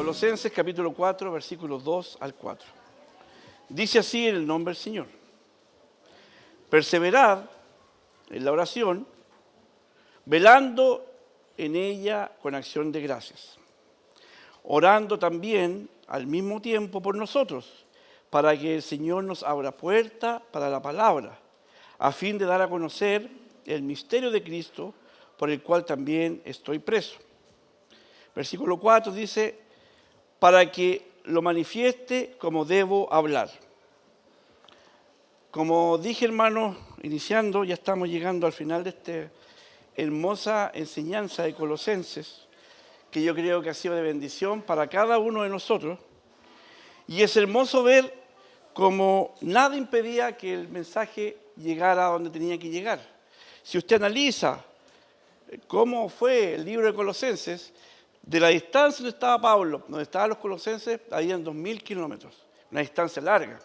Colosenses capítulo 4, versículos 2 al 4. Dice así en el nombre del Señor: perseverad en la oración, velando en ella con acción de gracias, orando también al mismo tiempo por nosotros, para que el Señor nos abra puerta para la palabra, a fin de dar a conocer el misterio de Cristo, por el cual también estoy preso. Versículo 4 dice: para que lo manifieste como debo hablar. Como dije, hermanos, iniciando, ya estamos llegando al final de esta hermosa enseñanza de Colosenses, que yo creo que ha sido de bendición para cada uno de nosotros. Y es hermoso ver cómo nada impedía que el mensaje llegara a donde tenía que llegar. Si usted analiza cómo fue el libro de Colosenses, de la distancia donde estaba Pablo, donde estaban los colosenses, habían 2000 kilómetros, una distancia larga,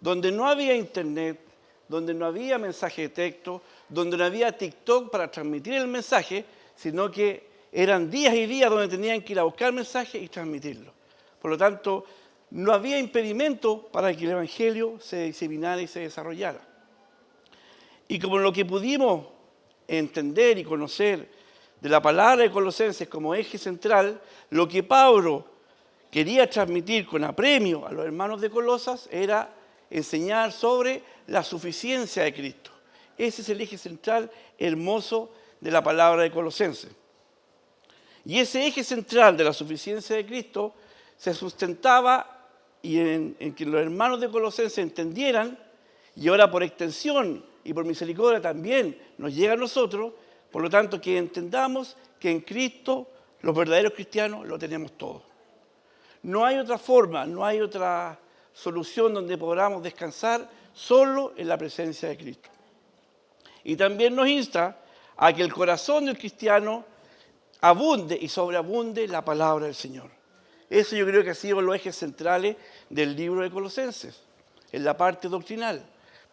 donde no había internet, donde no había mensaje de texto, donde no había TikTok para transmitir el mensaje, sino que eran días y días donde tenían que ir a buscar mensaje y transmitirlo. Por lo tanto, no había impedimento para que el Evangelio se diseminara y se desarrollara. Y como lo que pudimos entender y conocer de la palabra de Colosenses como eje central, lo que Pablo quería transmitir con apremio a los hermanos de Colosas era enseñar sobre la suficiencia de Cristo. Ese es el eje central hermoso de la palabra de Colosenses. Y ese eje central de la suficiencia de Cristo se sustentaba en que los hermanos de Colosenses entendieran, y ahora por extensión y por misericordia también nos llega a nosotros, por lo tanto que entendamos que en Cristo los verdaderos cristianos lo tenemos todo. No hay otra forma, no hay otra solución donde podamos descansar, solo en la presencia de Cristo. Y también nos insta a que el corazón del cristiano abunde y sobreabunde la palabra del Señor. Eso yo creo que ha sido los ejes centrales del libro de Colosenses, en la parte doctrinal.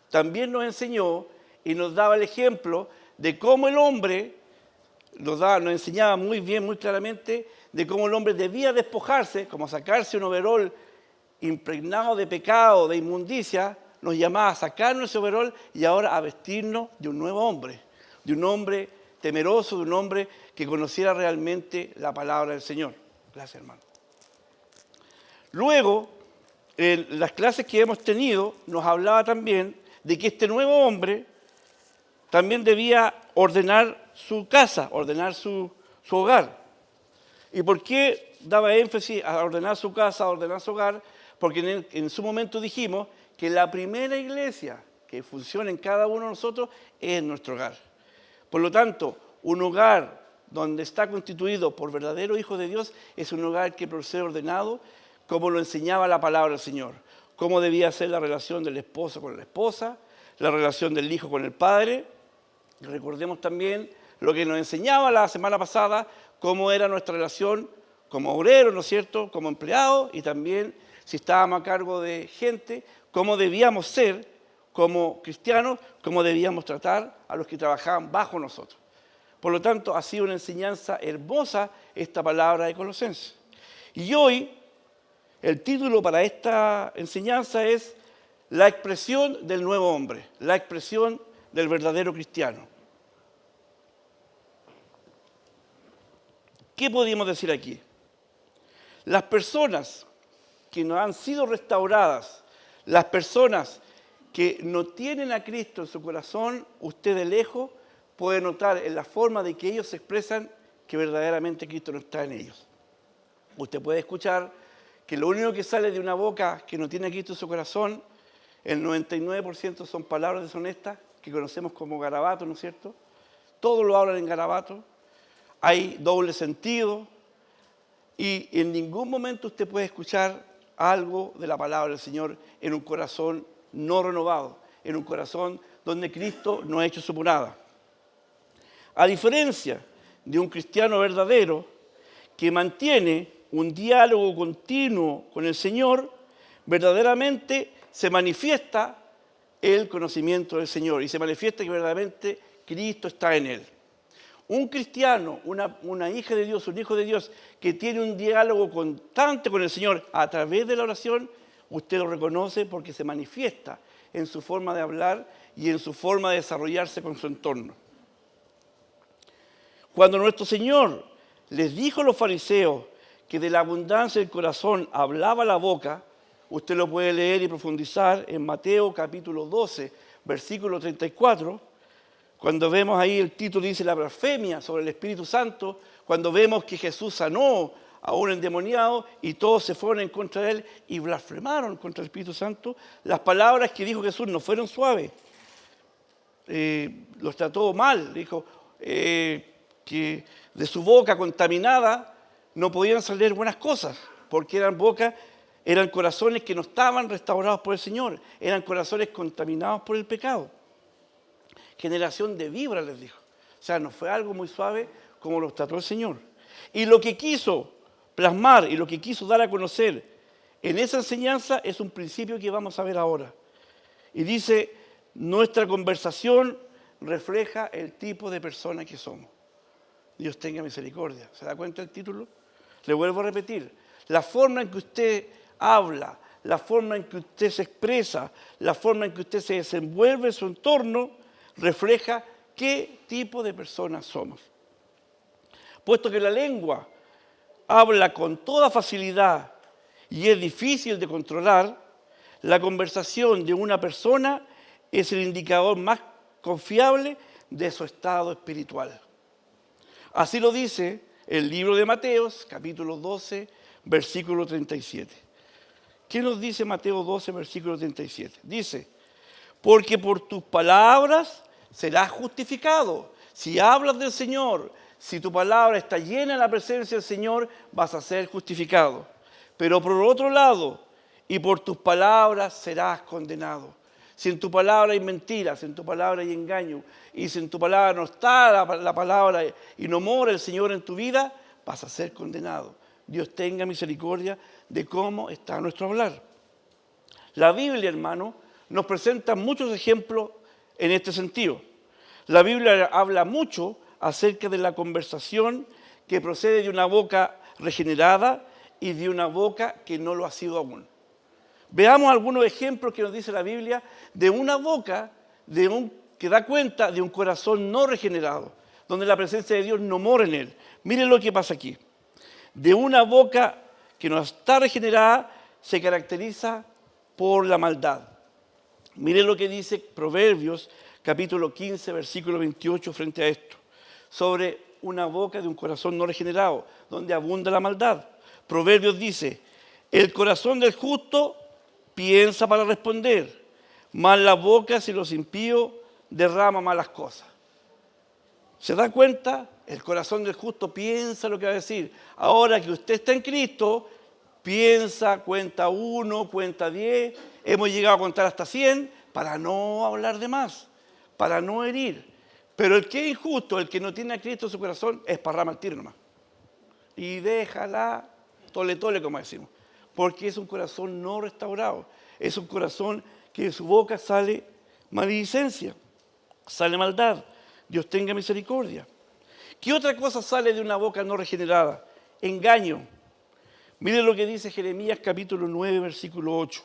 También nos enseñó y nos daba el ejemplo de cómo el hombre, nos enseñaba muy bien, muy claramente, de cómo el hombre debía despojarse, como sacarse un overol impregnado de pecado, de inmundicia, nos llamaba a sacarnos ese overol y ahora a vestirnos de un nuevo hombre, de un hombre temeroso, de un hombre que conociera realmente la palabra del Señor. Gracias, hermano. Luego, en las clases que hemos tenido, nos hablaba también de que este nuevo hombre también debía ordenar su casa, ordenar su hogar. ¿Y por qué daba énfasis a ordenar su casa, a ordenar su hogar? Porque en su momento dijimos que la primera iglesia que funciona en cada uno de nosotros es nuestro hogar. Por lo tanto, un hogar donde está constituido por verdaderos hijos de Dios es un hogar que procede ordenado, como lo enseñaba la palabra del Señor. Cómo debía ser la relación del esposo con la esposa, la relación del hijo con el padre. Recordemos también lo que nos enseñaba la semana pasada, cómo era nuestra relación como obreros, ¿no es cierto?, como empleados, y también si estábamos a cargo de gente, cómo debíamos ser como cristianos, cómo debíamos tratar a los que trabajaban bajo nosotros. Por lo tanto, ha sido una enseñanza hermosa esta palabra de Colosenses. Y hoy, el título para esta enseñanza es la expresión del nuevo hombre, la expresión del verdadero cristiano. ¿Qué podemos decir aquí? Las personas que no han sido restauradas, las personas que no tienen a Cristo en su corazón, usted de lejos puede notar en la forma de que ellos se expresan que verdaderamente Cristo no está en ellos. Usted puede escuchar que lo único que sale de una boca que no tiene a Cristo en su corazón, el 99% son palabras deshonestas, que conocemos como garabato, ¿no es cierto? Todos lo hablan en garabato, hay doble sentido, y en ningún momento usted puede escuchar algo de la palabra del Señor en un corazón no renovado, en un corazón donde Cristo no ha hecho su morada. A diferencia de un cristiano verdadero que mantiene un diálogo continuo con el Señor, verdaderamente se manifiesta el conocimiento del Señor y se manifiesta que verdaderamente Cristo está en él. Un cristiano, una hija de Dios, un hijo de Dios, que tiene un diálogo constante con el Señor a través de la oración, usted lo reconoce porque se manifiesta en su forma de hablar y en su forma de desarrollarse con su entorno. Cuando nuestro Señor les dijo a los fariseos que de la abundancia del corazón hablaba la boca, usted lo puede leer y profundizar en Mateo capítulo 12, versículo 34, cuando vemos ahí el título dice la blasfemia sobre el Espíritu Santo, cuando vemos que Jesús sanó a un endemoniado y todos se fueron en contra de él y blasfemaron contra el Espíritu Santo, las palabras que dijo Jesús no fueron suaves. Los trató mal, dijo que de su boca contaminada no podían salir buenas cosas, porque eran corazones que no estaban restaurados por el Señor, eran corazones contaminados por el pecado. Generación de víboras, les dijo. O sea, no fue algo muy suave como los trató el Señor. Y lo que quiso plasmar y lo que quiso dar a conocer en esa enseñanza es un principio que vamos a ver ahora. Y dice, nuestra conversación refleja el tipo de persona que somos. Dios tenga misericordia. ¿Se da cuenta el título? Le vuelvo a repetir. La forma en que usted habla, la forma en que usted se expresa, la forma en que usted se desenvuelve en su entorno, refleja qué tipo de personas somos. Puesto que la lengua habla con toda facilidad y es difícil de controlar, la conversación de una persona es el indicador más confiable de su estado espiritual. Así lo dice el libro de Mateos, capítulo 12, versículo 37. ¿Qué nos dice Mateo 12, versículo 37? Dice, porque por tus palabras serás justificado. Si hablas del Señor, si tu palabra está llena de la presencia del Señor, vas a ser justificado. Pero por otro lado, y por tus palabras serás condenado. Si en tu palabra hay mentiras, si en tu palabra hay engaño, y si en tu palabra no está la palabra y no mora el Señor en tu vida, vas a ser condenado. Dios tenga misericordia de cómo está nuestro hablar. La Biblia, hermano, nos presenta muchos ejemplos en este sentido. La Biblia habla mucho acerca de la conversación que procede de una boca regenerada y de una boca que no lo ha sido aún. Veamos algunos ejemplos que nos dice la Biblia de una boca que da cuenta de un corazón no regenerado, donde la presencia de Dios no mora en él. Miren lo que pasa aquí. De una boca que no está regenerada se caracteriza por la maldad. Miren lo que dice Proverbios capítulo 15, versículo 28 frente a esto, sobre una boca de un corazón no regenerado, donde abunda la maldad. Proverbios dice, el corazón del justo piensa para responder, mas la boca de los impíos derrama malas cosas. ¿Se da cuenta? El corazón del justo piensa lo que va a decir. Ahora que usted está en Cristo, piensa, cuenta 1, cuenta 10, hemos llegado a contar hasta 100 para no hablar de más, para no herir. Pero el que es injusto, el que no tiene a Cristo en su corazón, esparrama el tiro nomás. Y déjala tole, como decimos. Porque es un corazón no restaurado. Es un corazón que de su boca sale maledicencia, sale maldad. Dios tenga misericordia. ¿Qué otra cosa sale de una boca no regenerada? Engaño. Miren lo que dice Jeremías capítulo 9, versículo 8.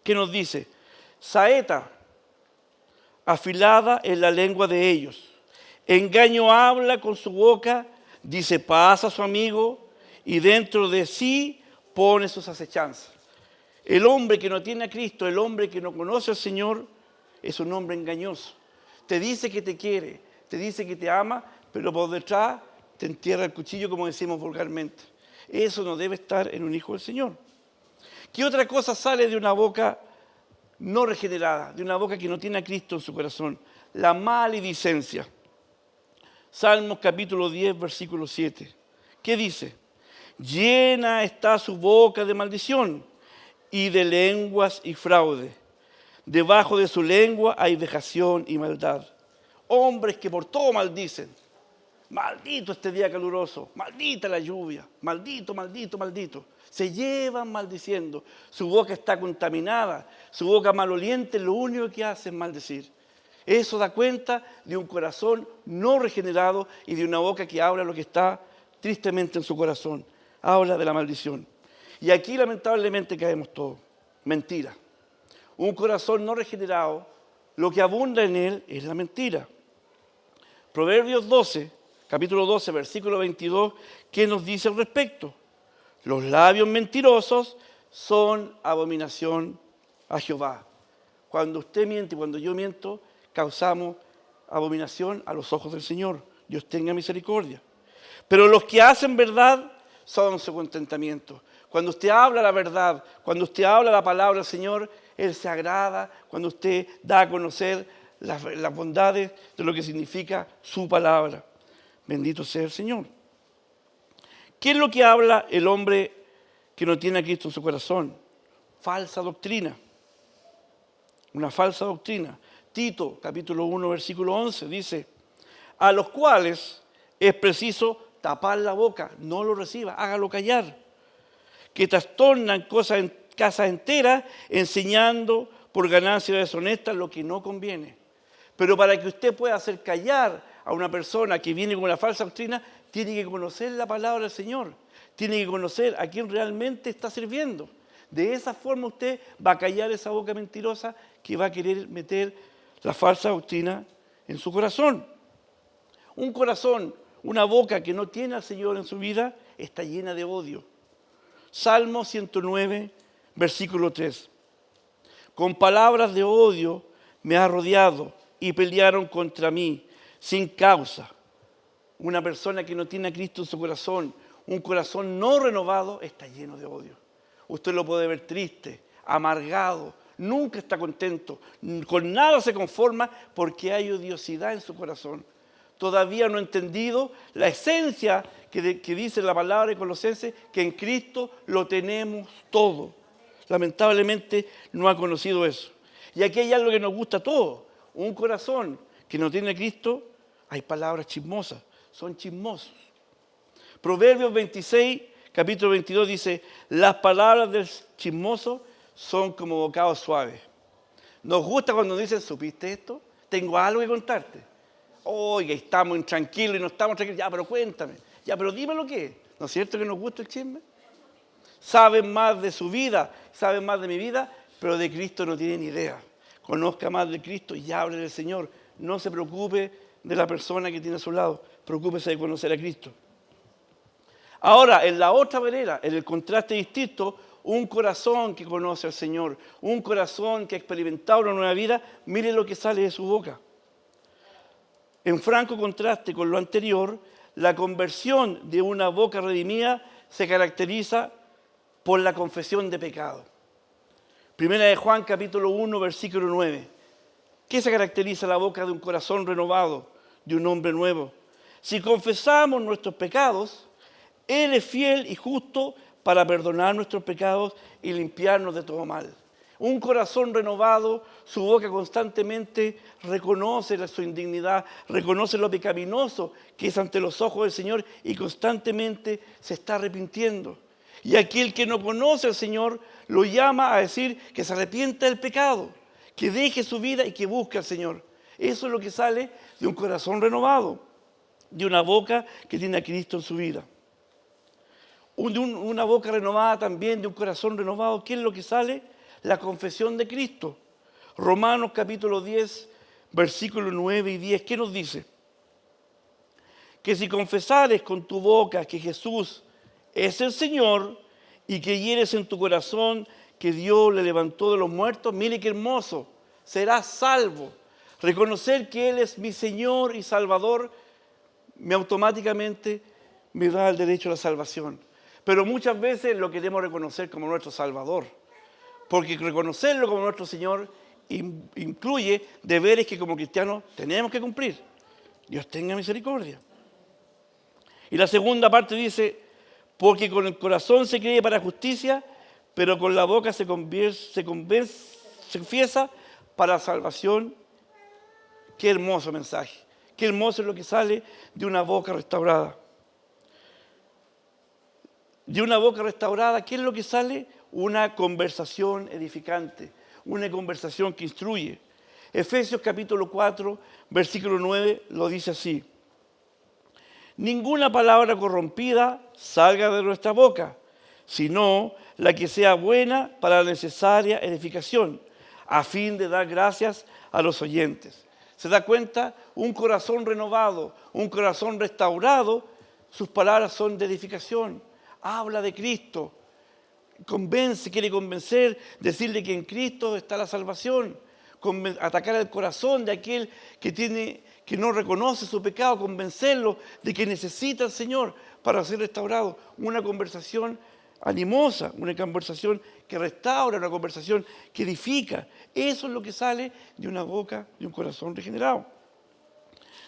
¿Qué nos dice? Saeta afilada en la lengua de ellos. Engaño habla con su boca, dice paz a su amigo y dentro de sí pone sus acechanzas. El hombre que no tiene a Cristo, el hombre que no conoce al Señor, es un hombre engañoso. Te dice que te quiere, te dice que te ama, pero por detrás te entierra el cuchillo, como decimos vulgarmente. Eso no debe estar en un hijo del Señor. ¿Qué otra cosa sale de una boca no regenerada, de una boca que no tiene a Cristo en su corazón? La maledicencia. Salmos capítulo 10, versículo 7. ¿Qué dice? Llena está su boca de maldición y de lenguas y fraude. Debajo de su lengua hay vejación y maldad. Hombres que por todo maldicen. Maldito este día caluroso, maldita la lluvia, maldito, maldito, maldito. Se llevan maldiciendo. Su boca está contaminada, su boca maloliente, lo único que hace es maldecir. Eso da cuenta de un corazón no regenerado y de una boca que habla lo que está tristemente en su corazón. Habla de la maldición. Y aquí lamentablemente caemos todos. Mentira. Un corazón no regenerado, lo que abunda en él es la mentira. Proverbios 12, capítulo 12, versículo 22, ¿qué nos dice al respecto? Los labios mentirosos son abominación a Jehová. Cuando usted miente y cuando yo miento, causamos abominación a los ojos del Señor. Dios tenga misericordia. Pero los que hacen verdad son su contentamiento. Cuando usted habla la verdad, cuando usted habla la palabra del Señor, Él se agrada. Cuando usted da a conocer las bondades de lo que significa su palabra. Bendito sea el Señor. ¿Qué es lo que habla el hombre que no tiene a Cristo en su corazón? Falsa doctrina. Una falsa doctrina. Tito, capítulo 1, versículo 11, dice, a los cuales es preciso tapar la boca, no lo reciba, hágalo callar, que trastornan casas enteras, enseñando por ganancia deshonesta lo que no conviene. Pero para que usted pueda hacer callar a una persona que viene con una falsa doctrina, tiene que conocer la palabra del Señor, tiene que conocer a quién realmente está sirviendo. De esa forma usted va a callar esa boca mentirosa que va a querer meter la falsa doctrina en su corazón. Un corazón, una boca que no tiene al Señor en su vida, está llena de odio. Salmo 109, versículo 3. Con palabras de odio me ha rodeado y pelearon contra mí sin causa. Una persona que no tiene a Cristo en su corazón, un corazón no renovado, está lleno de odio. Usted lo puede ver triste, amargado, nunca está contento, con nada se conforma porque hay odiosidad en su corazón. Todavía no ha entendido la esencia que dice la palabra de Colosenses, que en Cristo lo tenemos todo. Lamentablemente no ha conocido eso. Y aquí hay algo que nos gusta a todos. Un corazón que no tiene a Cristo, hay palabras chismosas, son chismosos. Proverbios 26, capítulo 22 dice, las palabras del chismoso son como bocados suaves. Nos gusta cuando dicen, ¿supiste esto? Tengo algo que contarte. Oiga, estamos intranquilos y no estamos tranquilos. Ya, pero cuéntame. Ya, pero dime lo que es. ¿No es cierto que nos gusta el chisme? Saben más de su vida, saben más de mi vida, pero de Cristo no tienen idea. Conozca más de Cristo y hable del Señor. No se preocupe de la persona que tiene a su lado. Preocúpese de conocer a Cristo. Ahora, en la otra vereda, en el contraste distinto, un corazón que conoce al Señor, un corazón que ha experimentado una nueva vida, mire lo que sale de su boca. En franco contraste con lo anterior, la conversión de una boca redimida se caracteriza por la confesión de pecado. Primera de Juan, capítulo 1, versículo 9. ¿Qué se caracteriza la boca de un corazón renovado, de un hombre nuevo? Si confesamos nuestros pecados, Él es fiel y justo para perdonar nuestros pecados y limpiarnos de todo mal. Un corazón renovado, su boca constantemente reconoce su indignidad, reconoce lo pecaminoso que es ante los ojos del Señor y constantemente se está arrepintiendo. Y aquel que no conoce al Señor lo llama a decir que se arrepienta del pecado, que deje su vida y que busque al Señor. Eso es lo que sale de un corazón renovado, de una boca que tiene a Cristo en su vida. Una boca renovada también, de un corazón renovado, ¿qué es lo que sale? La confesión de Cristo. Romanos capítulo 10, versículos 9 y 10, ¿qué nos dice? Que si confesares con tu boca que Jesús es el Señor y creyeres en tu corazón que Dios le levantó de los muertos, mire qué hermoso, serás salvo. Reconocer que Él es mi Señor y Salvador automáticamente me da el derecho a la salvación. Pero muchas veces lo queremos reconocer como nuestro Salvador, porque reconocerlo como nuestro Señor incluye deberes que como cristianos tenemos que cumplir. Dios tenga misericordia. Y la segunda parte dice, porque con el corazón se cree para justicia, pero con la boca se confiesa para salvación. Qué hermoso mensaje. Qué hermoso es lo que sale de una boca restaurada. De una boca restaurada, ¿qué es lo que sale? Una conversación edificante, una conversación que instruye. Efesios capítulo 4, versículo 9 lo dice así: ninguna palabra corrompida salga de nuestra boca, sino la que sea buena para la necesaria edificación, a fin de dar gracias a los oyentes. ¿Se da cuenta? Un corazón renovado, un corazón restaurado, sus palabras son de edificación. Habla de Cristo, convence, quiere convencer, decirle que en Cristo está la salvación, atacar el corazón de aquel que no reconoce su pecado, convencerlo de que necesita al Señor para ser restaurado. Una conversación animosa, una conversación que restaura, una conversación que edifica. Eso es lo que sale de una boca, de un corazón regenerado.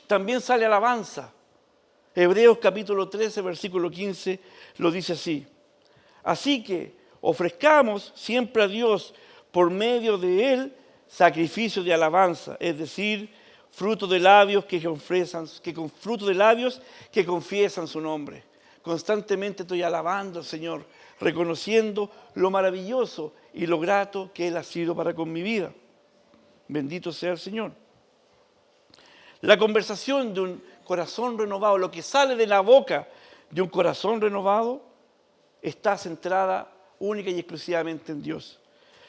También sale alabanza. Hebreos capítulo 13, versículo 15 lo dice así: así que ofrezcamos siempre a Dios por medio de Él sacrificio de alabanza, es decir, fruto de labios que confiesan su nombre. Constantemente estoy alabando al Señor, reconociendo lo maravilloso y lo grato que Él ha sido para con mi vida. Bendito sea el Señor. La conversación de un corazón renovado, lo que sale de la boca de un corazón renovado, está centrada única y exclusivamente en Dios.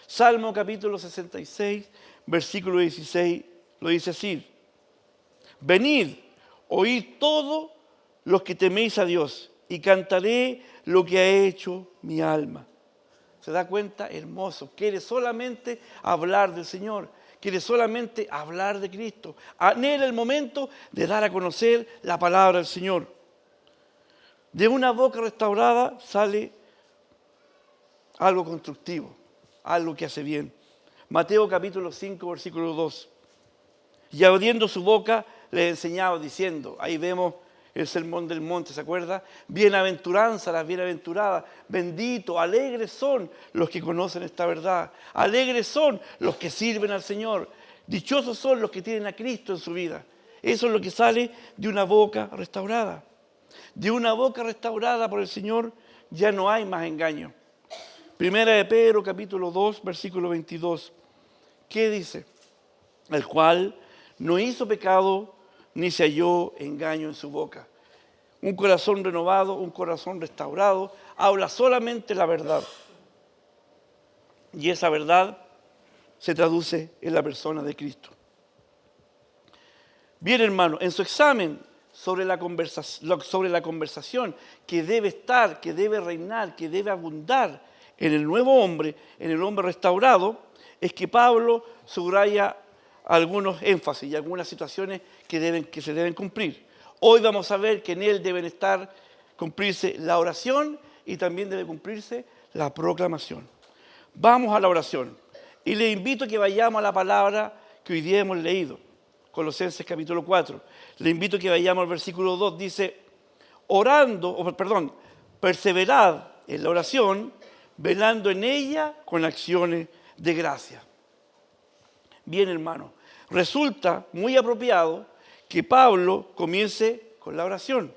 Salmo capítulo 66, versículo 16, lo dice así: venid, oíd todos los que teméis a Dios, y cantaré lo que ha hecho mi alma. ¿Se da cuenta? Hermoso. Quiere solamente hablar del Señor, quiere solamente hablar de Cristo. Anhela el momento de dar a conocer la palabra del Señor. De una boca restaurada sale algo constructivo, algo que hace bien. Mateo capítulo 5, versículo 2. Y abriendo su boca le enseñaba diciendo, ahí vemos el sermón del monte, ¿se acuerda? Bienaventuranza, las bienaventuradas, benditos, alegres son los que conocen esta verdad, alegres son los que sirven al Señor, dichosos son los que tienen a Cristo en su vida. Eso es lo que sale de una boca restaurada. De una boca restaurada por el Señor ya no hay más engaño. Primera de Pedro capítulo 2, versículo 22. ¿Qué dice? El cual no hizo pecado ni se halló engaño en su boca. Un corazón renovado, un corazón restaurado, habla solamente la verdad. Y esa verdad se traduce en la persona de Cristo. Bien, hermano, en su examen sobre la conversación que debe estar, que debe reinar, que debe abundar en el nuevo hombre, en el hombre restaurado, es que Pablo subraya algunos énfasis y algunas situaciones que se deben cumplir. Hoy vamos a ver que en él deben cumplirse la oración y también debe cumplirse la proclamación. Vamos a la oración y les invito a que vayamos a la palabra que hoy día hemos leído, Colosenses capítulo 4. Le invito a que vayamos al versículo 2, dice, perseverad en la oración, velando en ella con acciones de gracia. Bien, hermano, resulta muy apropiado que Pablo comience con la oración,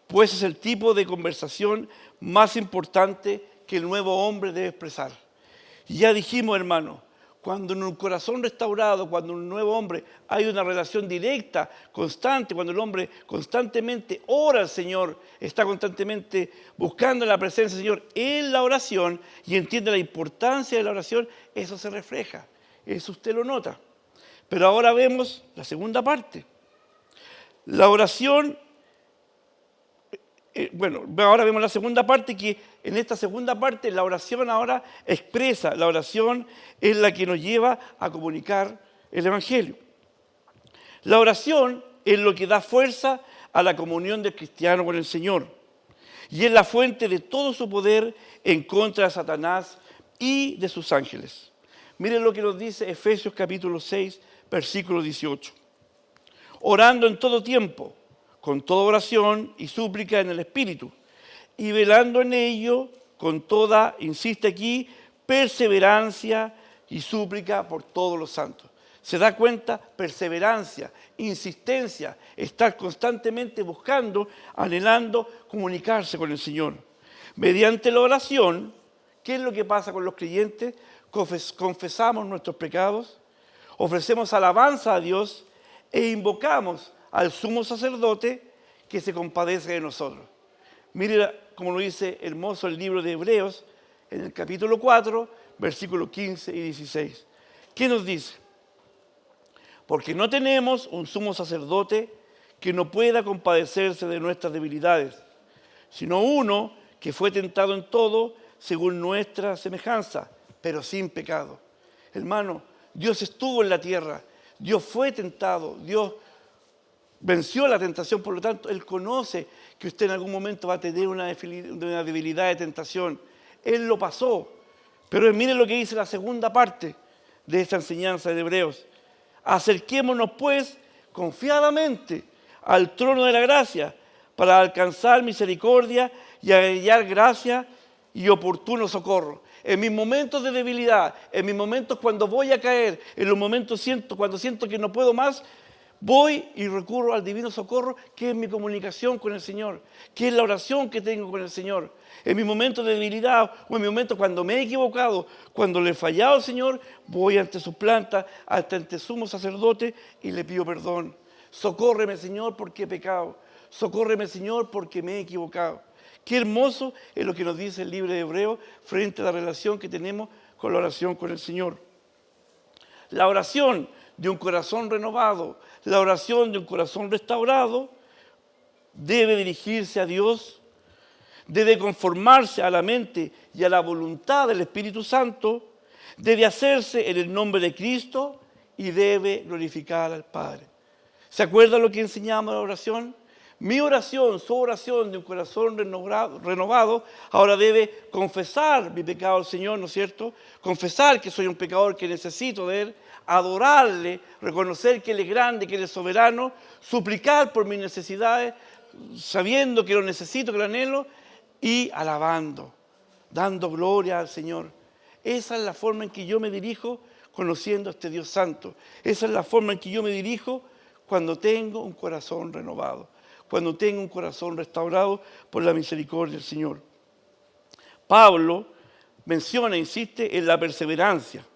pues es el tipo de conversación más importante que el nuevo hombre debe expresar. Y ya dijimos, hermano, cuando en un corazón restaurado, cuando en un nuevo hombre hay una relación directa, constante, cuando el hombre constantemente ora al Señor, está constantemente buscando la presencia del Señor en la oración y entiende la importancia de la oración, eso se refleja, eso usted lo nota. Pero ahora vemos la segunda parte. La oración, ahora vemos la segunda parte, que en esta segunda parte la oración ahora expresa, la oración es la que nos lleva a comunicar el Evangelio. La oración es lo que da fuerza a la comunión del cristiano con el Señor y es la fuente de todo su poder en contra de Satanás y de sus ángeles. Miren lo que nos dice Efesios capítulo 6, versículo 18. Orando en todo tiempo, con toda oración y súplica en el Espíritu, y velando en ello con toda, insiste aquí, perseverancia y súplica por todos los santos. ¿Se da cuenta? Perseverancia, insistencia, estar constantemente buscando, anhelando comunicarse con el Señor. Mediante la oración, ¿qué es lo que pasa con los creyentes? Confesamos nuestros pecados, Ofrecemos alabanza a Dios e invocamos al sumo sacerdote que se compadece de nosotros. Mire como lo dice hermoso el libro de Hebreos en el capítulo 4, versículos 15 y 16. ¿Qué nos dice? Porque no tenemos un sumo sacerdote que no pueda compadecerse de nuestras debilidades, sino uno que fue tentado en todo según nuestra semejanza, pero sin pecado. Hermano, Dios estuvo en la tierra, Dios fue tentado, Dios venció la tentación, por lo tanto, Él conoce que usted en algún momento va a tener una debilidad de tentación. Él lo pasó. Pero miren lo que dice la segunda parte de esta enseñanza de Hebreos. Acerquémonos pues confiadamente al trono de la gracia para alcanzar misericordia y hallar gracia y oportuno socorro. En mis momentos de debilidad, en mis momentos cuando voy a caer, en los momentos cuando siento que no puedo más, voy y recurro al divino socorro, que es mi comunicación con el Señor, que es la oración que tengo con el Señor. En mis momentos de debilidad o en mis momentos cuando me he equivocado, cuando le he fallado al Señor, voy ante su planta, ante sumo sacerdote y le pido perdón. Socórreme, Señor, porque he pecado. Socórreme, Señor, porque me he equivocado. Qué hermoso es lo que nos dice el libro de Hebreos frente a la relación que tenemos con la oración con el Señor. La oración de un corazón renovado, la oración de un corazón restaurado, debe dirigirse a Dios, debe conformarse a la mente y a la voluntad del Espíritu Santo, debe hacerse en el nombre de Cristo y debe glorificar al Padre. ¿Se acuerdan lo que enseñamos en la oración? Mi oración, su oración de un corazón renovado, ahora debe confesar mi pecado al Señor, ¿no es cierto? Confesar que soy un pecador, que necesito de Él, adorarle, reconocer que Él es grande, que Él es soberano, suplicar por mis necesidades, sabiendo que lo necesito, que lo anhelo, y alabando, dando gloria al Señor. Esa es la forma en que yo me dirijo conociendo a este Dios Santo. Esa es la forma en que yo me dirijo cuando tengo un corazón renovado, cuando tengo un corazón restaurado por la misericordia del Señor. Pablo menciona, insiste, en la perseverancia,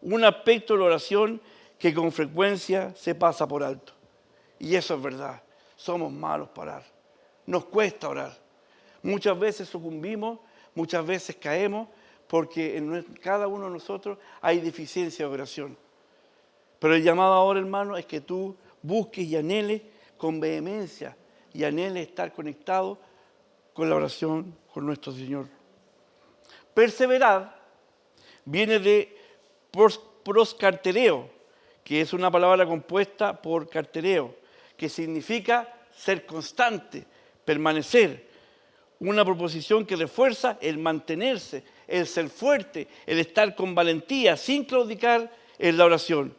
un aspecto de la oración que con frecuencia se pasa por alto. Y eso es verdad, somos malos para orar, nos cuesta orar. Muchas veces sucumbimos, muchas veces caemos, porque en cada uno de nosotros hay deficiencia de oración. Pero el llamado ahora, hermano, es que tú busques y anheles con vehemencia y anheles estar conectado con la oración con nuestro Señor. Perseverar viene de proscartereo, que es una palabra compuesta por cartereo, que significa ser constante, permanecer. Una proposición que refuerza el mantenerse, el ser fuerte, el estar con valentía, sin claudicar en la oración.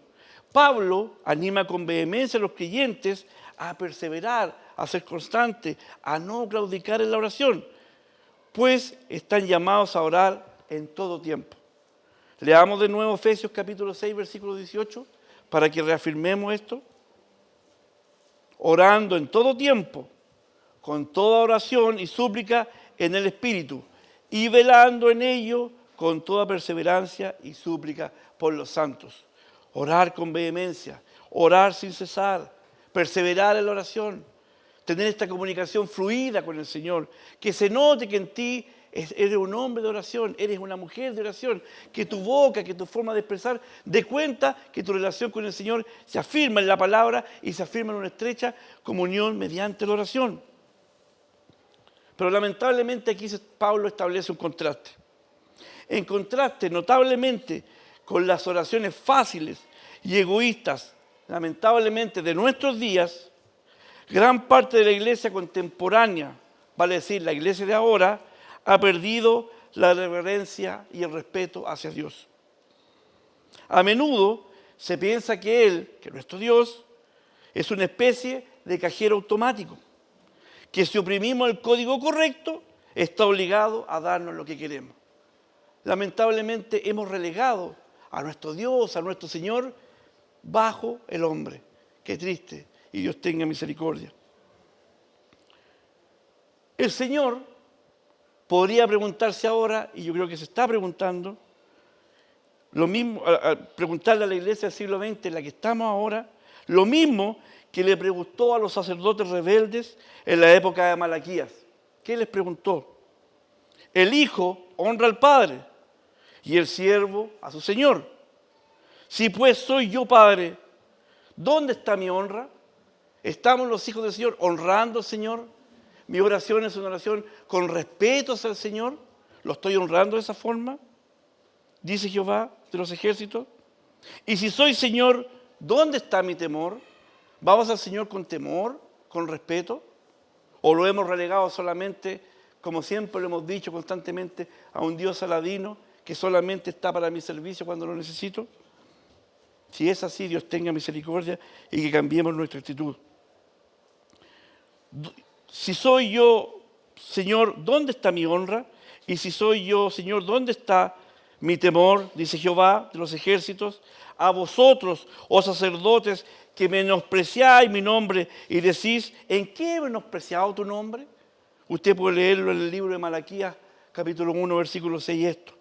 Pablo anima con vehemencia a los creyentes a perseverar, a ser constantes, a no claudicar en la oración, pues están llamados a orar en todo tiempo. Leamos de nuevo Efesios capítulo 6, versículo 18, para que reafirmemos esto. Orando en todo tiempo, con toda oración y súplica en el Espíritu, y velando en ello con toda perseverancia y súplica por los santos. Orar con vehemencia, orar sin cesar, perseverar en la oración, tener esta comunicación fluida con el Señor, que se note que en ti eres un hombre de oración, eres una mujer de oración, que tu boca, que tu forma de expresar dé cuenta que tu relación con el Señor se afirma en la palabra y se afirma en una estrecha comunión mediante la oración. Pero lamentablemente aquí Pablo establece un contraste. En contraste notablemente con las oraciones fáciles y egoístas, lamentablemente de nuestros días, gran parte de la iglesia contemporánea, vale decir, la iglesia de ahora, ha perdido la reverencia y el respeto hacia Dios. A menudo se piensa que Él, que nuestro Dios, es una especie de cajero automático, que si oprimimos el código correcto, está obligado a darnos lo que queremos. Lamentablemente hemos relegado a nuestro Dios, a nuestro Señor, bajo el hombre. Qué triste, y Dios tenga misericordia. El Señor podría preguntarse ahora, y yo creo que se está preguntando, lo mismo, al preguntarle a la iglesia del siglo XX, en la que estamos ahora, lo mismo que le preguntó a los sacerdotes rebeldes en la época de Malaquías. ¿Qué les preguntó? El hijo honra al padre y el siervo a su señor. Si pues soy yo padre, ¿dónde está mi honra? ¿Estamos los hijos del Señor honrando al Señor? ¿Mi oración es una oración con respeto hacia el Señor? ¿Lo estoy honrando de esa forma? Dice Jehová de los ejércitos. Y si soy Señor, ¿dónde está mi temor? ¿Vamos al Señor con temor, con respeto? ¿O lo hemos relegado solamente, como siempre lo hemos dicho constantemente, a un Dios aladino que solamente está para mi servicio cuando lo necesito? Si es así, Dios tenga misericordia y que cambiemos nuestra actitud. Si soy yo, Señor, ¿dónde está mi honra? Y si soy yo, Señor, ¿dónde está mi temor? Dice Jehová de los ejércitos. A vosotros, oh sacerdotes, que menospreciáis mi nombre y decís, ¿en qué he menospreciado tu nombre? Usted puede leerlo en el libro de Malaquías, capítulo 1, versículo 6, esto.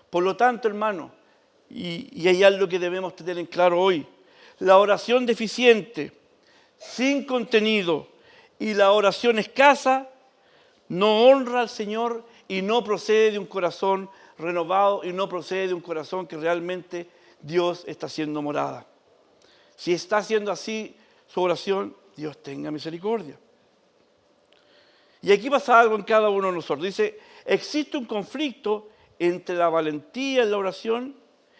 Por lo tanto, hermano, y hay algo que debemos tener en claro hoy, la oración deficiente, sin contenido, y la oración escasa, no honra al Señor y no procede de un corazón renovado y no procede de un corazón que realmente Dios está haciendo morada. Si está haciendo así su oración, Dios tenga misericordia. Y aquí pasa algo en cada uno de nosotros. Dice, existe un conflicto entre la valentía en la oración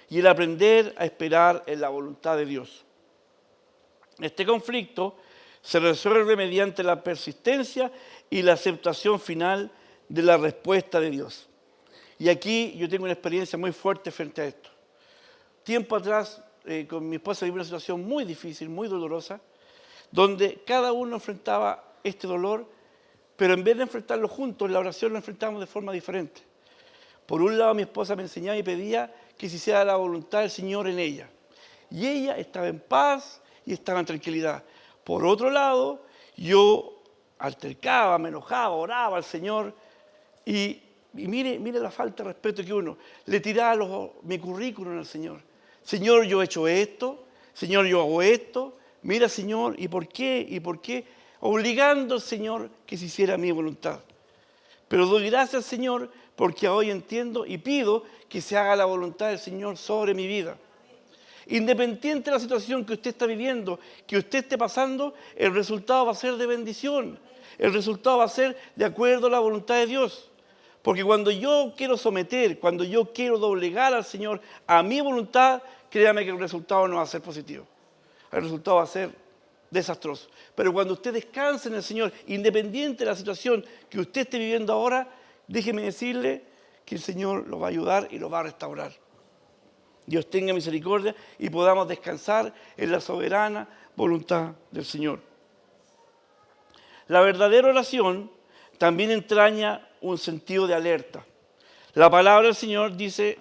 y el aprender a esperar en la voluntad de Dios. Este conflicto se resuelve mediante la persistencia y la aceptación final de la respuesta de Dios. Y aquí yo tengo una experiencia muy fuerte frente a esto. Tiempo atrás, con mi esposa viví una situación muy difícil, muy dolorosa, donde cada uno enfrentaba este dolor, pero en vez de enfrentarlo juntos, la oración lo enfrentábamos de forma diferente. Por un lado, mi esposa me enseñaba y pedía que se hiciera la voluntad del Señor en ella. Y ella estaba en paz y estaba en tranquilidad. Por otro lado, yo altercaba, me enojaba, oraba al Señor y mire la falta de respeto que uno le tiraba mi currículum al Señor. Señor, yo he hecho esto. Señor, yo hago esto. Mira, Señor, ¿y por qué? ¿Y por qué? Obligando al Señor que se hiciera mi voluntad. Pero doy gracias, Señor, porque hoy entiendo y pido que se haga la voluntad del Señor sobre mi vida. Independiente de la situación que usted está viviendo, que usted esté pasando, el resultado va a ser de bendición. El resultado va a ser de acuerdo a la voluntad de Dios. Porque cuando yo quiero someter, cuando yo quiero doblegar al Señor a mi voluntad, créame que el resultado no va a ser positivo. El resultado va a ser desastroso. Pero cuando usted descanse en el Señor, independiente de la situación que usted esté viviendo ahora, déjeme decirle que el Señor lo va a ayudar y lo va a restaurar. Dios tenga misericordia y podamos descansar en la soberana voluntad del Señor. La verdadera oración también entraña un sentido de alerta. La palabra del Señor dice,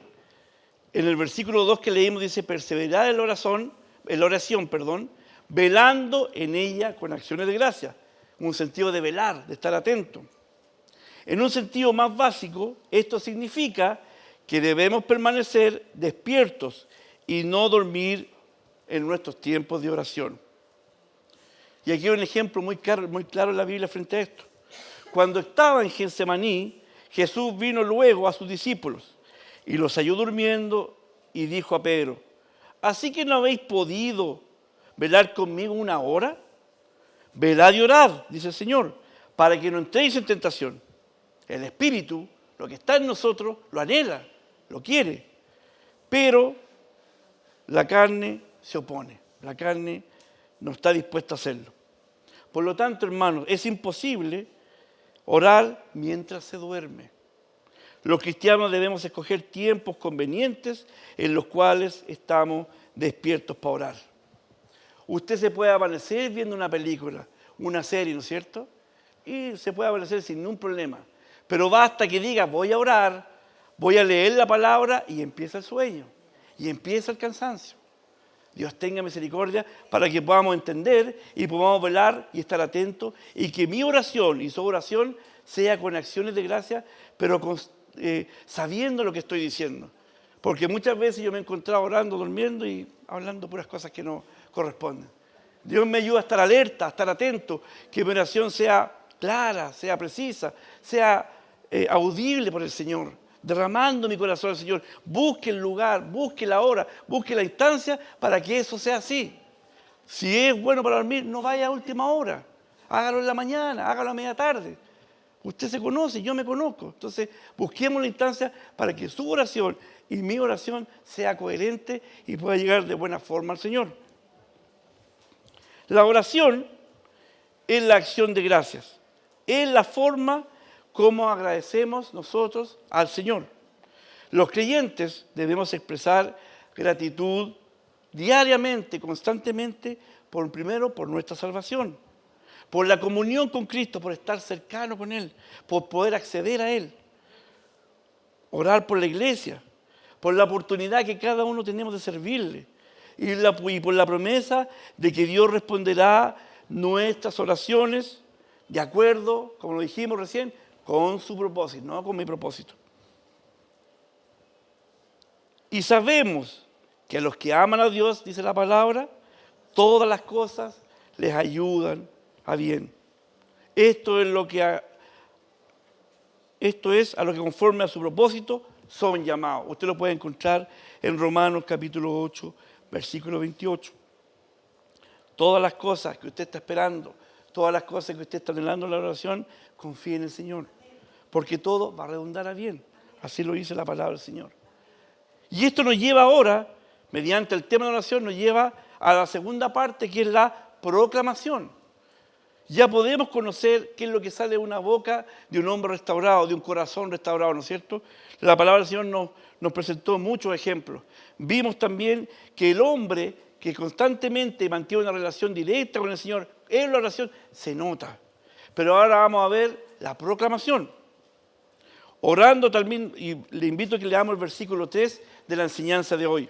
en el versículo 2 que leímos, dice, perseverar en la oración, velando en ella con acciones de gracia. Un sentido de velar, de estar atento. En un sentido más básico, esto significa que debemos permanecer despiertos y no dormir en nuestros tiempos de oración. Y aquí hay un ejemplo muy claro en la Biblia frente a esto. Cuando estaba en Getsemaní, Jesús vino luego a sus discípulos y los halló durmiendo y dijo a Pedro, ¿así que no habéis podido velar conmigo una hora? Velad y orad, dice el Señor, para que no entréis en tentación. El Espíritu, lo que está en nosotros, lo anhela, lo quiere, pero la carne se opone, la carne no está dispuesta a hacerlo. Por lo tanto, hermanos, es imposible orar mientras se duerme. Los cristianos debemos escoger tiempos convenientes en los cuales estamos despiertos para orar. Usted se puede amanecer viendo una película, una serie, ¿no es cierto? Y se puede amanecer sin ningún problema. Pero basta que diga, voy a orar, voy a leer la palabra y empieza el sueño, y empieza el cansancio. Dios tenga misericordia para que podamos entender y podamos velar y estar atentos y que mi oración y su oración sea con acciones de gracia, pero sabiendo lo que estoy diciendo. Porque muchas veces yo me he encontrado orando, durmiendo y hablando puras cosas que no corresponden. Dios me ayuda a estar alerta, a estar atento, que mi oración sea clara, sea precisa, sea audible por el Señor, derramando mi corazón al Señor. Busque el lugar, busque la hora, busque la instancia para que eso sea así. Si es bueno para dormir, no vaya a última hora. Hágalo en la mañana, hágalo a media tarde. Usted se conoce, yo me conozco. Entonces, busquemos la instancia para que su oración y mi oración sea coherente y pueda llegar de buena forma al Señor. La oración es la acción de gracias. Es la forma como agradecemos nosotros al Señor. Los creyentes debemos expresar gratitud diariamente, constantemente, primero por nuestra salvación, por la comunión con Cristo, por estar cercano con Él, por poder acceder a Él. Orar por la iglesia, por la oportunidad que cada uno tenemos de servirle y por la promesa de que Dios responderá nuestras oraciones de acuerdo, como lo dijimos recién, con su propósito, no con mi propósito. Y sabemos que a los que aman a Dios, dice la palabra, todas las cosas les ayudan a bien. Esto es a lo que conforme a su propósito son llamados. Usted lo puede encontrar en Romanos capítulo 8, versículo 28. Todas las cosas que usted está esperando, todas las cosas que usted está anhelando en la oración, confíe en el Señor, porque todo va a redundar a bien. Así lo dice la palabra del Señor. Y esto nos lleva ahora, mediante el tema de la oración, nos lleva a la segunda parte, que es la proclamación. Ya podemos conocer qué es lo que sale de una boca de un hombre restaurado, de un corazón restaurado, ¿no es cierto? La palabra del Señor nos presentó muchos ejemplos. Vimos también que el hombre que constantemente mantiene una relación directa con el Señor en la oración se nota. Pero ahora vamos a ver la proclamación. Orando también, y le invito a que leamos el versículo 3 de la enseñanza de hoy.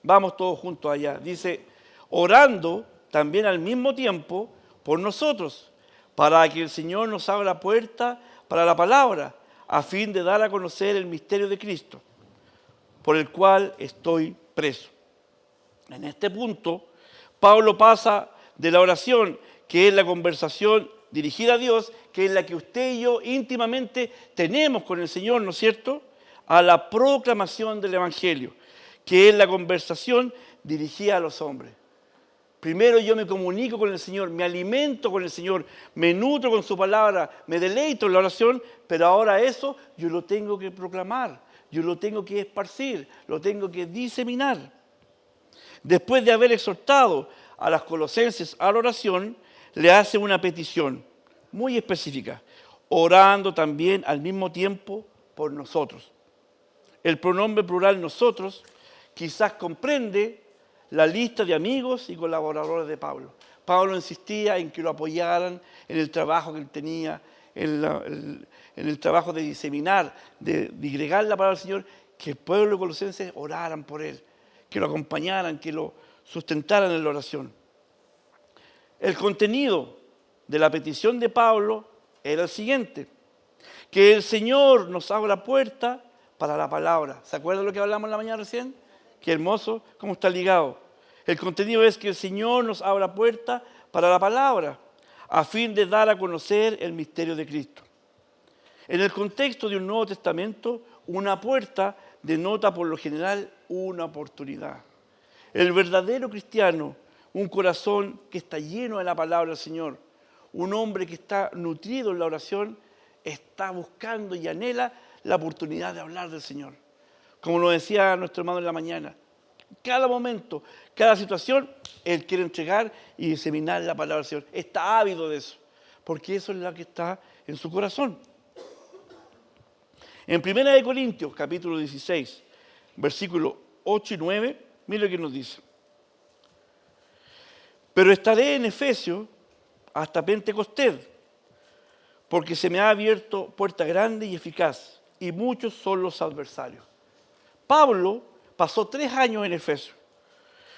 Vamos todos juntos allá. Dice, orando también al mismo tiempo por nosotros, para que el Señor nos abra la puerta para la palabra, a fin de dar a conocer el misterio de Cristo, por el cual estoy preso. En este punto, Pablo pasa de la oración, que es la conversación dirigida a Dios, que es la que usted y yo íntimamente tenemos con el Señor, ¿no es cierto?, a la proclamación del Evangelio, que es la conversación dirigida a los hombres. Primero yo me comunico con el Señor, me alimento con el Señor, me nutro con su palabra, me deleito en la oración, pero ahora eso yo lo tengo que proclamar, yo lo tengo que esparcir, lo tengo que diseminar. Después de haber exhortado a las colosenses a la oración, le hace una petición muy específica, orando también al mismo tiempo por nosotros. El pronombre plural nosotros quizás comprende la lista de amigos y colaboradores de Pablo. Pablo insistía en que lo apoyaran en el trabajo que él tenía, en el trabajo de diseminar, de digregar la palabra del Señor, que el pueblo de Colosenses oraran por él, que lo acompañaran, que lo sustentaran en la oración. El contenido de la petición de Pablo era el siguiente: que el Señor nos abra puerta para la palabra. ¿Se acuerdan de lo que hablamos en la mañana recién? Qué hermoso, cómo está ligado. El contenido es que el Señor nos abra puerta para la palabra, a fin de dar a conocer el misterio de Cristo. En el contexto de un Nuevo Testamento, una puerta denota por lo general una oportunidad. El verdadero cristiano, un corazón que está lleno de la palabra del Señor, un hombre que está nutrido en la oración, está buscando y anhela la oportunidad de hablar del Señor. Como lo decía nuestro hermano en la mañana, cada momento, cada situación, él quiere entregar y diseminar la palabra del Señor. Está ávido de eso, porque eso es lo que está en su corazón. En 1 Corintios, capítulo 16, versículos 8 y 9, mire lo que nos dice. Pero estaré en Efesio hasta Pentecostés, porque se me ha abierto puerta grande y eficaz, y muchos son los adversarios. Pablo pasó 3 años en Efesio,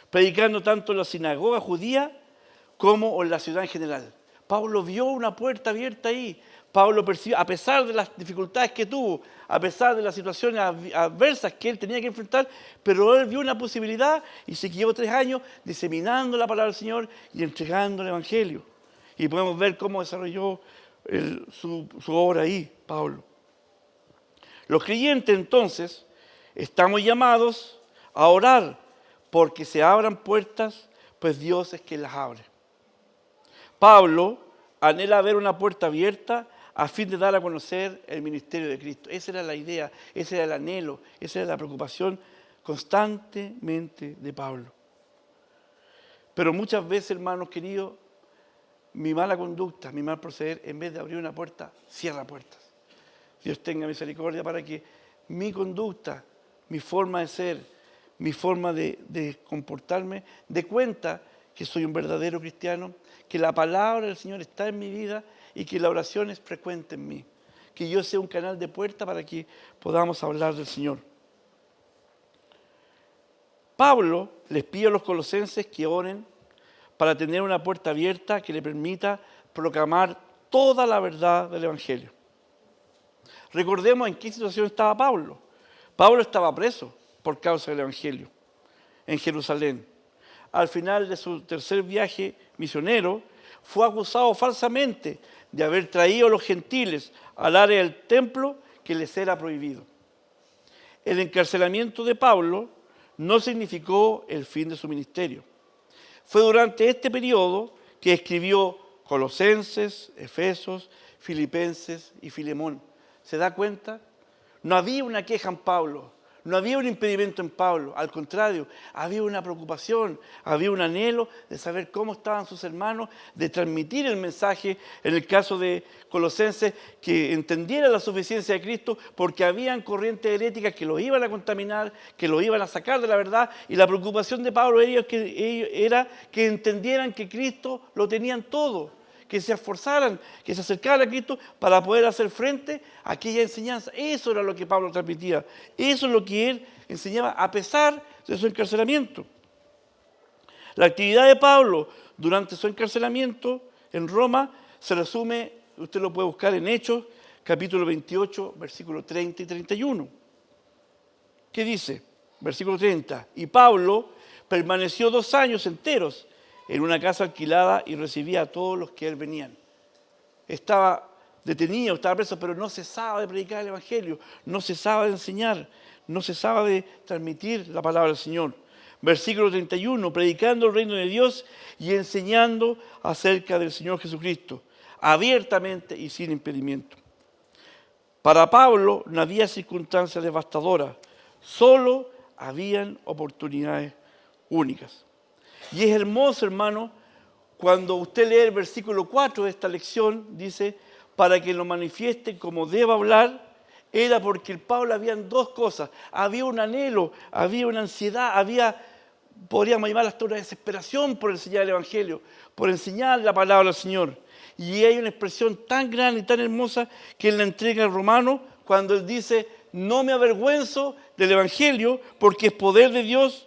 predicando tanto en la sinagoga judía como en la ciudad en general. Pablo vio una puerta abierta ahí Pablo percibió, a pesar de las dificultades que tuvo, a pesar de las situaciones adversas que él tenía que enfrentar, pero él vio una posibilidad y se quedó 3 años diseminando la palabra del Señor y entregando el Evangelio. Y podemos ver cómo desarrolló su obra ahí, Pablo. Los creyentes entonces estamos llamados a orar porque se abran puertas, pues Dios es quien las abre. Pablo anhela ver una puerta abierta a fin de dar a conocer el ministerio de Cristo. Esa era la idea, ese era el anhelo, esa era la preocupación constantemente de Pablo. Pero muchas veces, hermanos queridos, mi mala conducta, mi mal proceder, en vez de abrir una puerta, cierra puertas. Dios tenga misericordia para que mi conducta, mi forma de ser, mi forma de comportarme, dé cuenta que soy un verdadero cristiano, que la palabra del Señor está en mi vida y que la oración es frecuente en mí. Que yo sea un canal de puerta para que podamos hablar del Señor. Pablo les pide a los colosenses que oren para tener una puerta abierta que le permita proclamar toda la verdad del Evangelio. Recordemos en qué situación estaba Pablo. Pablo estaba preso por causa del Evangelio en Jerusalén. Al final de su tercer viaje misionero, fue acusado falsamente de haber traído a los gentiles al área del templo que les era prohibido. El encarcelamiento de Pablo no significó el fin de su ministerio. Fue durante este periodo que escribió Colosenses, Efesios, Filipenses y Filemón. ¿Se da cuenta? No había una queja en Pablo, no había un impedimento en Pablo. Al contrario, había una preocupación, había un anhelo de saber cómo estaban sus hermanos, de transmitir el mensaje, en el caso de Colosenses, que entendieran la suficiencia de Cristo, porque habían corrientes heréticas que los iban a contaminar, que los iban a sacar de la verdad, y la preocupación de Pablo era que entendieran que Cristo lo tenían todo, que se esforzaran, que se acercaran a Cristo para poder hacer frente a aquella enseñanza. Eso era lo que Pablo transmitía. Eso es lo que él enseñaba a pesar de su encarcelamiento. La actividad de Pablo durante su encarcelamiento en Roma se resume, usted lo puede buscar en Hechos, capítulo 28, versículos 30 y 31. ¿Qué dice? Versículo 30. Y Pablo permaneció 2 años enteros en una casa alquilada y recibía a todos los que él venían. Estaba detenido, estaba preso, pero no cesaba de predicar el Evangelio, no cesaba de enseñar, no cesaba de transmitir la palabra del Señor. Versículo 31, predicando el reino de Dios y enseñando acerca del Señor Jesucristo, abiertamente y sin impedimento. Para Pablo no había circunstancias devastadoras, solo habían oportunidades únicas. Y es hermoso, hermano, cuando usted lee el versículo 4 de esta lección, dice, para que lo manifieste como deba hablar, era porque el Pablo habían 2 cosas. Había un anhelo, había una ansiedad, podríamos llamar hasta una desesperación por enseñar el Evangelio, por enseñar la palabra del Señor. Y hay una expresión tan grande y tan hermosa que él la entrega al Romano cuando él dice, no me avergüenzo del Evangelio porque es poder de Dios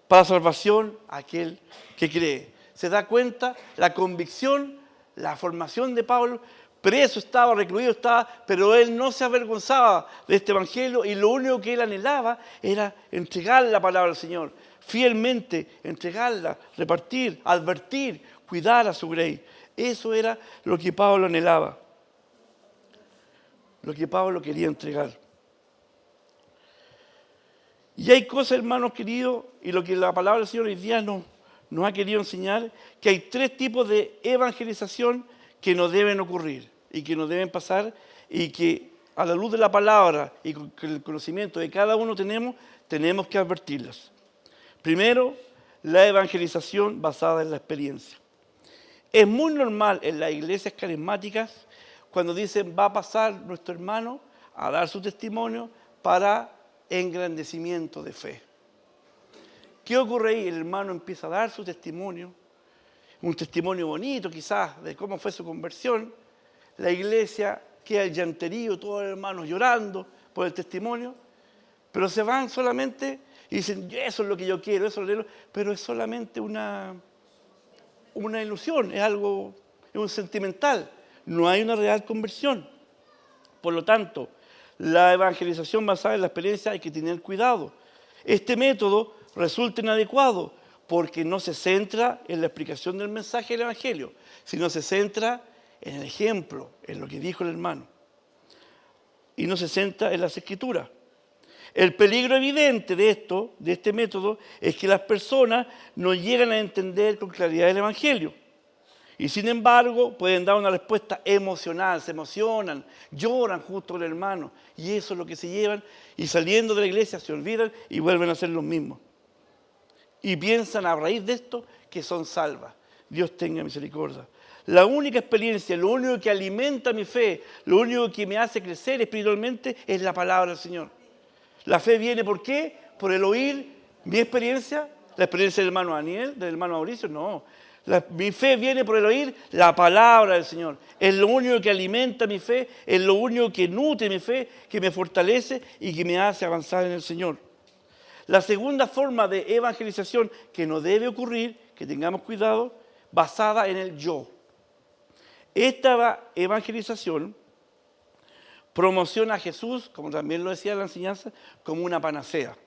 para salvación a aquel que cree. ¿Se da cuenta? La convicción, la formación de Pablo, preso estaba, recluido estaba, pero él no se avergonzaba de este evangelio y lo único que él anhelaba era entregar la palabra al Señor, fielmente entregarla, repartir, advertir, cuidar a su grey. Eso era lo que Pablo anhelaba, lo que Pablo quería entregar. Y hay cosas, hermanos queridos, y lo que la palabra del Señor hoy día nos ha querido enseñar, que hay 3 tipos de evangelización que no deben ocurrir y que no deben pasar y que a la luz de la palabra y con el conocimiento que cada uno tenemos que advertirlas. Primero, la evangelización basada en la experiencia. Es muy normal en las iglesias carismáticas cuando dicen va a pasar nuestro hermano a dar su testimonio para engrandecimiento de fe. ¿Qué ocurre ahí? El hermano empieza a dar su testimonio, un testimonio bonito quizás de cómo fue su conversión. La iglesia queda el llanterío, todos los hermanos llorando por el testimonio, pero se van solamente y dicen, eso es lo que yo quiero, eso es lo que quiero, pero es solamente una ilusión, es algo, es un sentimental. no hay una real conversión. Por lo tanto, la evangelización basada en la experiencia hay que tener cuidado. Este método resulta inadecuado porque no se centra en la explicación del mensaje del Evangelio, sino se centra en el ejemplo, en lo que dijo el hermano. Y no se centra en las Escrituras. El peligro evidente de este método, es que las personas no llegan a entender con claridad el Evangelio. Y sin embargo, pueden dar una respuesta emocional, se emocionan, lloran justo con el hermano. Y eso es lo que se llevan, y saliendo de la iglesia se olvidan y vuelven a hacer lo mismo. Y piensan a raíz de esto que son salvas. Dios tenga misericordia. La única experiencia, lo único que alimenta mi fe, lo único que me hace crecer espiritualmente es la palabra del Señor. La fe viene, ¿por qué? Por el oír mi experiencia, la experiencia del hermano Daniel, del hermano Mauricio, no. Mi fe viene por el oír la palabra del Señor. Es lo único que alimenta mi fe, es lo único que nutre mi fe, que me fortalece y que me hace avanzar en el Señor. La segunda forma de evangelización que no debe ocurrir, que tengamos cuidado, basada en el yo. Esta evangelización promociona a Jesús, como también lo decía la enseñanza, como una panacea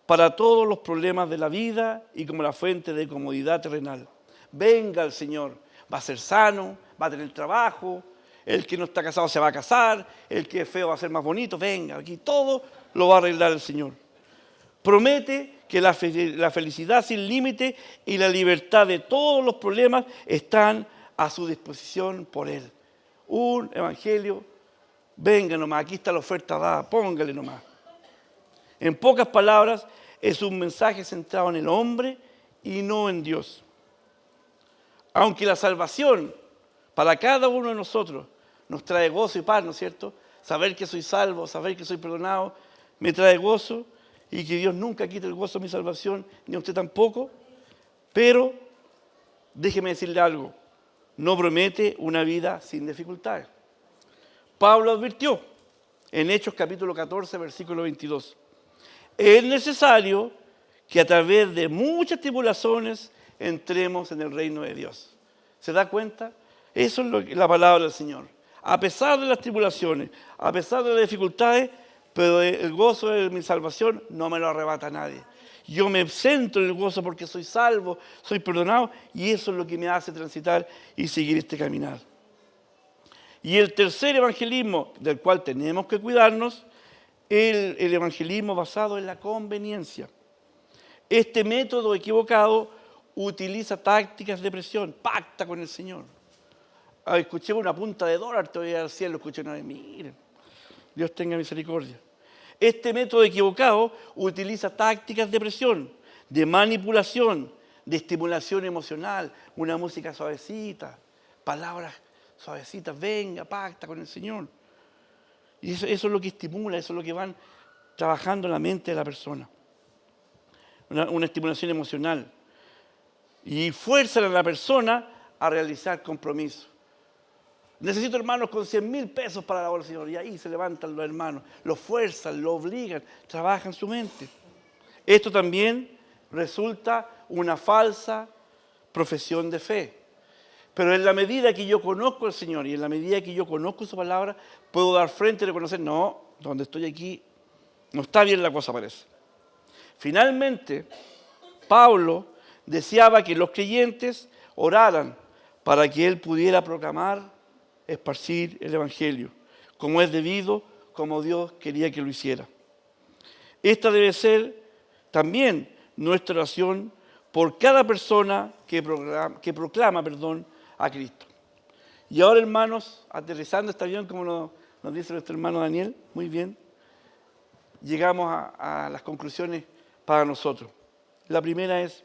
para todos los problemas de la vida y como la fuente de comodidad terrenal. Venga el Señor, va a ser sano, va a tener trabajo, el que no está casado se va a casar, el que es feo va a ser más bonito, venga, aquí todo lo va a arreglar el Señor. Promete que la felicidad sin límite y la libertad de todos los problemas están a su disposición por Él. Un evangelio, venga nomás, aquí está la oferta dada, póngale nomás. En pocas palabras, es un mensaje centrado en el hombre y no en Dios. Aunque la salvación para cada uno de nosotros nos trae gozo y paz, ¿no es cierto? Saber que soy salvo, saber que soy perdonado, me trae gozo y que Dios nunca quite el gozo de mi salvación, ni a usted tampoco. Pero déjeme decirle algo, no promete una vida sin dificultades. Pablo advirtió en Hechos capítulo 14, versículo 22. Es necesario que a través de muchas tribulaciones entremos en el reino de Dios. ¿Se da cuenta? Eso es la palabra del Señor. A pesar de las tribulaciones, a pesar de las dificultades, pero el gozo de mi salvación no me lo arrebata nadie. Yo me centro en el gozo porque soy salvo, soy perdonado, y eso es lo que me hace transitar y seguir este caminar. Y el tercer evangelismo del cual tenemos que cuidarnos, el evangelismo basado en la conveniencia. Este método equivocado utiliza tácticas de presión, pacta con el Señor. Escuché una punta de dólar, todavía al cielo, escuché una vez, miren, Dios tenga misericordia. Este método equivocado utiliza tácticas de presión, de manipulación, de estimulación emocional, una música suavecita, palabras suavecitas, venga, pacta con el Señor. Y eso es lo que estimula, eso es lo que van trabajando en la mente de la persona. Una estimulación emocional. Y fuerzan a la persona a realizar compromisos. Necesito hermanos con 100,000 pesos para la obra del Señor. Y ahí se levantan los hermanos, los fuerzan, los obligan, trabajan su mente. Esto también resulta una falsa profesión de fe. Pero en la medida que yo conozco al Señor y en la medida que yo conozco su palabra, puedo dar frente y reconocer, no, donde estoy aquí, no está bien la cosa, parece. Finalmente, Pablo deseaba que los creyentes oraran para que él pudiera proclamar, esparcir el Evangelio, como es debido, como Dios quería que lo hiciera. Esta debe ser también nuestra oración por cada persona que proclama a Cristo. Y ahora, hermanos, aterrizando este avión, como nos dice nuestro hermano Daniel, muy bien, llegamos a las conclusiones para nosotros. La primera es,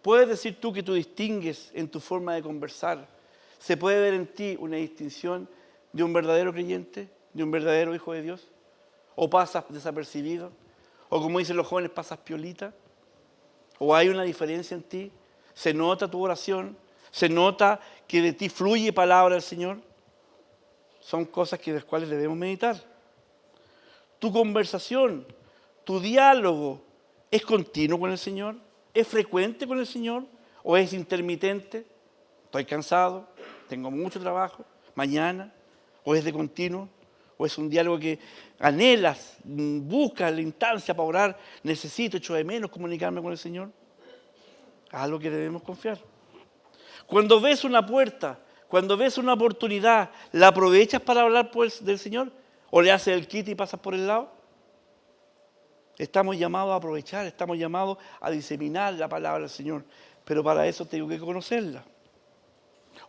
¿puedes decir tú que tú distingues en tu forma de conversar? ¿Se puede ver en ti una distinción de un verdadero creyente, de un verdadero hijo de Dios? ¿O pasas desapercibido? ¿O como dicen los jóvenes, pasas piolita? ¿O hay una diferencia en ti? ¿Se nota tu oración? ¿Se nota que de ti fluye palabra del Señor? Son cosas de las cuales debemos meditar. Tu conversación, tu diálogo, ¿es continuo con el Señor? ¿Es frecuente con el Señor? ¿O es intermitente? Estoy cansado, tengo mucho trabajo, mañana, o es de continuo, o es un diálogo que anhelas, buscas la instancia para orar, necesito, echo de menos comunicarme con el Señor. Algo que debemos confiar. Cuando ves una puerta, cuando ves una oportunidad, ¿la aprovechas para hablar del Señor? ¿O le haces el kit y pasas por el lado? Estamos llamados a aprovechar, estamos llamados a diseminar la palabra del Señor, pero para eso tengo que conocerla.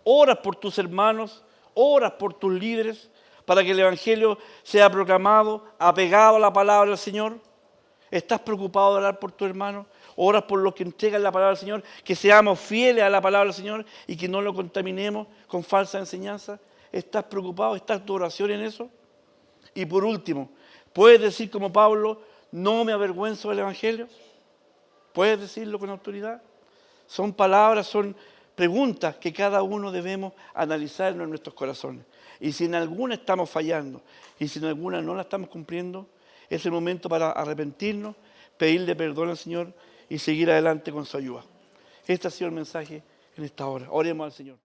Oras por tus hermanos, oras por tus líderes, para que el Evangelio sea proclamado, apegado a la palabra del Señor. ¿Estás preocupado de orar por tu hermano? Oras por los que entregan la palabra del Señor, que seamos fieles a la palabra del Señor y que no lo contaminemos con falsa enseñanza. ¿Estás preocupado? ¿Estás tu oración en eso? Y por último, ¿puedes decir como Pablo, no me avergüenzo del Evangelio? ¿Puedes decirlo con autoridad? Son palabras, son preguntas que cada uno debemos analizar en nuestros corazones. Y si en alguna estamos fallando y si en alguna no la estamos cumpliendo, es el momento para arrepentirnos, pedirle perdón al Señor y seguir adelante con su ayuda. Este ha sido el mensaje en esta hora. Oremos al Señor.